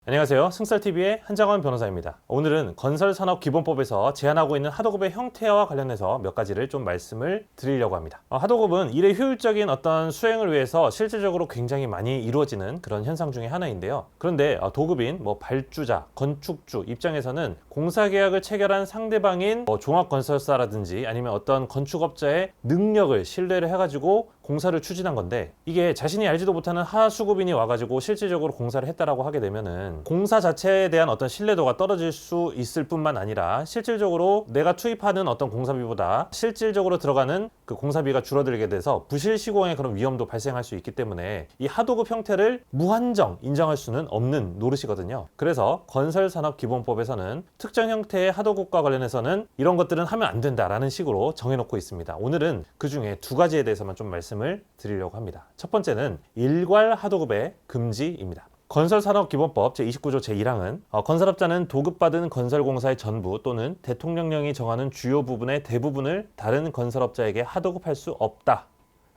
안녕하세요. 승설TV의 한장원 변호사입니다. 오늘은 건설산업기본법에서 제한하고 있는 하도급의 형태와 관련해서 몇 가지를 좀 말씀을 드리려고 합니다. 하도급은 일의 효율적인 어떤 수행을 위해서 실질적으로 굉장히 많이 이루어지는 그런 현상 중에 하나인데요. 그런데 도급인 발주자, 건축주 입장에서는 공사계약을 체결한 상대방인 종합건설사라든지 아니면 어떤 건축업자의 능력을 신뢰를 해가지고 공사를 추진한 건데, 이게 자신이 알지도 못하는 하수급인이 와가지고 실질적으로 공사를 했다라고 하게 되면은 공사 자체에 대한 어떤 신뢰도가 떨어질 수 있을 뿐만 아니라 실질적으로 내가 투입하는 어떤 공사비보다 실질적으로 들어가는 그 공사비가 줄어들게 돼서 부실 시공의 그런 위험도 발생할 수 있기 때문에 이 하도급 형태를 무한정 인정할 수는 없는 노릇이거든요. 그래서 건설산업기본법에서는 특정 형태의 하도급과 관련해서는 이런 것들은 하면 안 된다라는 식으로 정해놓고 있습니다. 오늘은 그 중에 두 가지에 대해서만 좀 말씀을 드리려고 합니다. 첫 번째는 일괄 하도급의 금지입니다. 건설산업기본법 제29조 제1항은 건설업자는 도급받은 건설공사의 전부 또는 대통령령이 정하는 주요 부분의 대부분을 다른 건설업자에게 하도급할 수 없다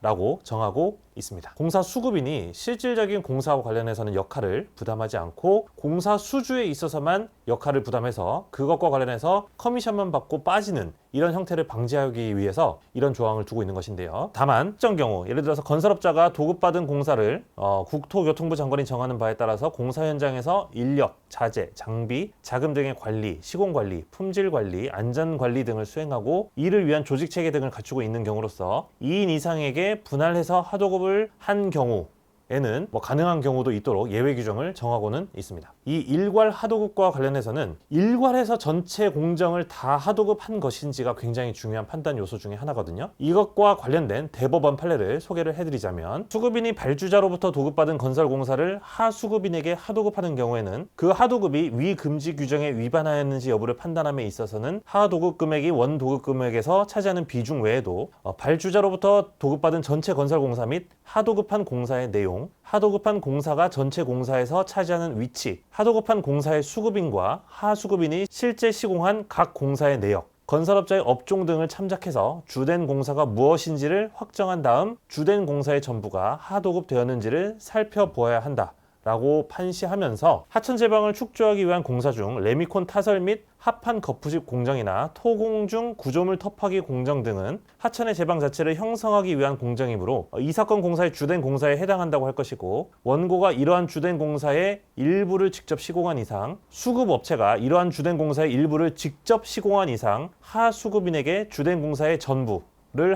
라고 정하고 있습니다. 공사 수급인이 실질적인 공사와 관련해서는 역할을 부담하지 않고 공사 수주에 있어서만 역할을 부담해서 그것과 관련해서 커미션만 받고 빠지는 이런 형태를 방지하기 위해서 이런 조항을 두고 있는 것인데요. 다만 특정 경우, 예를 들어서 건설업자가 도급받은 공사를 국토교통부 장관이 정하는 바에 따라서 공사 현장에서 인력, 자재, 장비, 자금 등의 관리, 시공관리, 품질관리, 안전관리 등을 수행하고 이를 위한 조직체계 등을 갖추고 있는 경우로서 2인 이상에게 분할해서 하도급을 한 경우에는 가능한 경우도 있도록 예외 규정을 정하고는 있습니다. 이 일괄 하도급과 관련해서는 일괄해서 전체 공정을 다 하도급한 것인지가 굉장히 중요한 판단 요소 중에 하나거든요. 이것과 관련된 대법원 판례를 소개를 해드리자면, 수급인이 발주자로부터 도급받은 건설공사를 하수급인에게 하도급하는 경우에는 그 하도급이 위 금지 규정에 위반하였는지 여부를 판단함에 있어서는 하도급 금액이 원 도급 금액에서 차지하는 비중 외에도 발주자로부터 도급받은 전체 건설공사 및 하도급한 공사의 내용, 하도급한 공사가 전체 공사에서 차지하는 위치, 하도급한 공사의 수급인과 하수급인이 실제 시공한 각 공사의 내역, 건설업자의 업종 등을 참작해서 주된 공사가 무엇인지를 확정한 다음 주된 공사의 전부가 하도급되었는지를 살펴보아야 한다 라고 판시하면서 하천 제방을 축조하기 위한 공사 중 레미콘 타설 및 합판 거푸집 공정이나 토공 중 구조물 터파기 공정 등은 하천의 제방 자체를 형성하기 위한 공정이므로 이 사건 공사의 주된 공사에 해당한다고 할 것이고, 원고가 이러한 주된 공사의 일부를 직접 시공한 이상, 수급업체가 이러한 주된 공사의 일부를 직접 시공한 이상 하수급인에게 주된 공사의 전부를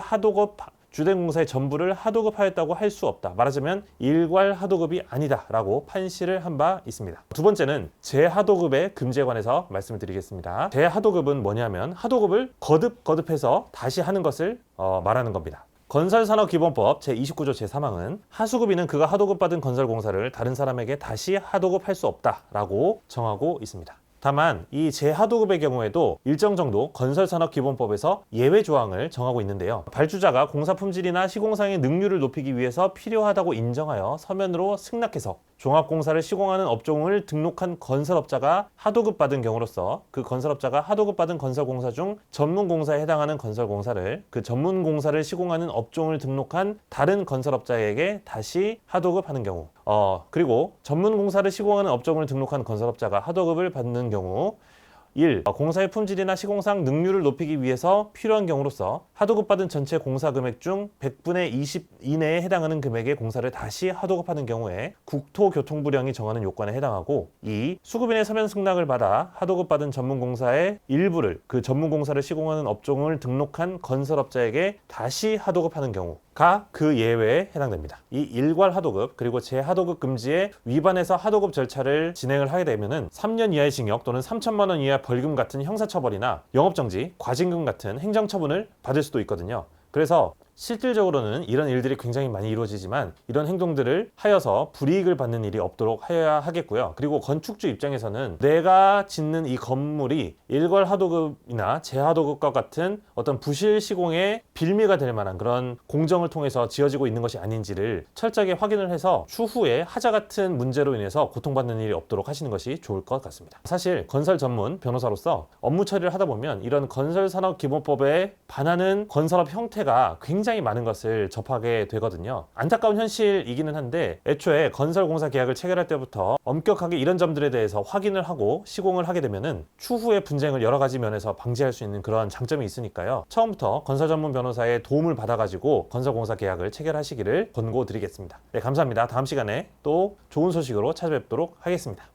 주된 공사의 전부를 하도급하였다고 할 수 없다. 말하자면 일괄 하도급이 아니다 라고 판시를 한 바 있습니다. 두 번째는 재하도급의 금지에 관해서 말씀을 드리겠습니다. 재하도급은 뭐냐면 하도급을 거듭해서 다시 하는 것을 말하는 겁니다. 건설산업기본법 제29조 제3항은 하수급인은 그가 하도급받은 건설공사를 다른 사람에게 다시 하도급할 수 없다 라고 정하고 있습니다. 다만 이 재하도급의 경우에도 일정 정도 건설산업기본법에서 예외 조항을 정하고 있는데요. 발주자가 공사 품질이나 시공상의 능률을 높이기 위해서 필요하다고 인정하여 서면으로 승낙해서 종합공사를 시공하는 업종을 등록한 건설업자가 하도급받은 경우로서 그 건설업자가 하도급받은 건설공사 중 전문공사에 해당하는 건설공사를 그 전문공사를 시공하는 업종을 등록한 다른 건설업자에게 다시 하도급하는 경우, 그리고 전문공사를 시공하는 업종을 등록한 건설업자가 하도급을 받는 경우 1. 공사의 품질이나 시공상 능률을 높이기 위해서 필요한 경우로서 하도급받은 전체 공사 금액 중 100분의 20 이내에 해당하는 금액의 공사를 다시 하도급하는 경우에 국토교통부령이 정하는 요건에 해당하고, 2. 수급인의 서면 승낙을 받아 하도급받은 전문공사의 일부를 그 전문공사를 시공하는 업종을 등록한 건설업자에게 다시 하도급하는 경우가 그 예외에 해당됩니다. 이 일괄 하도급 그리고 재하도급 금지에 위반해서 하도급 절차를 진행을 하게 되면은 3년 이하의 징역 또는 3천만 원 이하 벌금 같은 형사처벌이나 영업정지, 과징금 같은 행정처분을 받을 수도 있거든요. 그래서 실질적으로는 이런 일들이 굉장히 많이 이루어지지만 이런 행동들을 하여서 불이익을 받는 일이 없도록 해야 하겠고요. 그리고 건축주 입장에서는 내가 짓는 이 건물이 일괄 하도급이나 재하도급과 같은 어떤 부실 시공의 빌미가 될 만한 그런 공정을 통해서 지어지고 있는 것이 아닌지를 철저하게 확인을 해서 추후에 하자 같은 문제로 인해서 고통받는 일이 없도록 하시는 것이 좋을 것 같습니다. 사실 건설 전문 변호사로서 업무 처리를 하다 보면 이런 건설산업기본법에 반하는 건설업 형태가 굉장히 굉장히 많은 것을 접하게 되거든요. 안타까운 현실이기는 한데 애초에 건설공사 계약을 체결할 때부터 엄격하게 이런 점들에 대해서 확인을 하고 시공을 하게 되면은 추후에 분쟁을 여러 가지 면에서 방지할 수 있는 그런 장점이 있으니까요. 처음부터 건설 전문 변호사의 도움을 받아가지고 건설공사 계약을 체결하시기를 권고드리겠습니다. 네, 감사합니다. 다음 시간에 또 좋은 소식으로 찾아뵙도록 하겠습니다.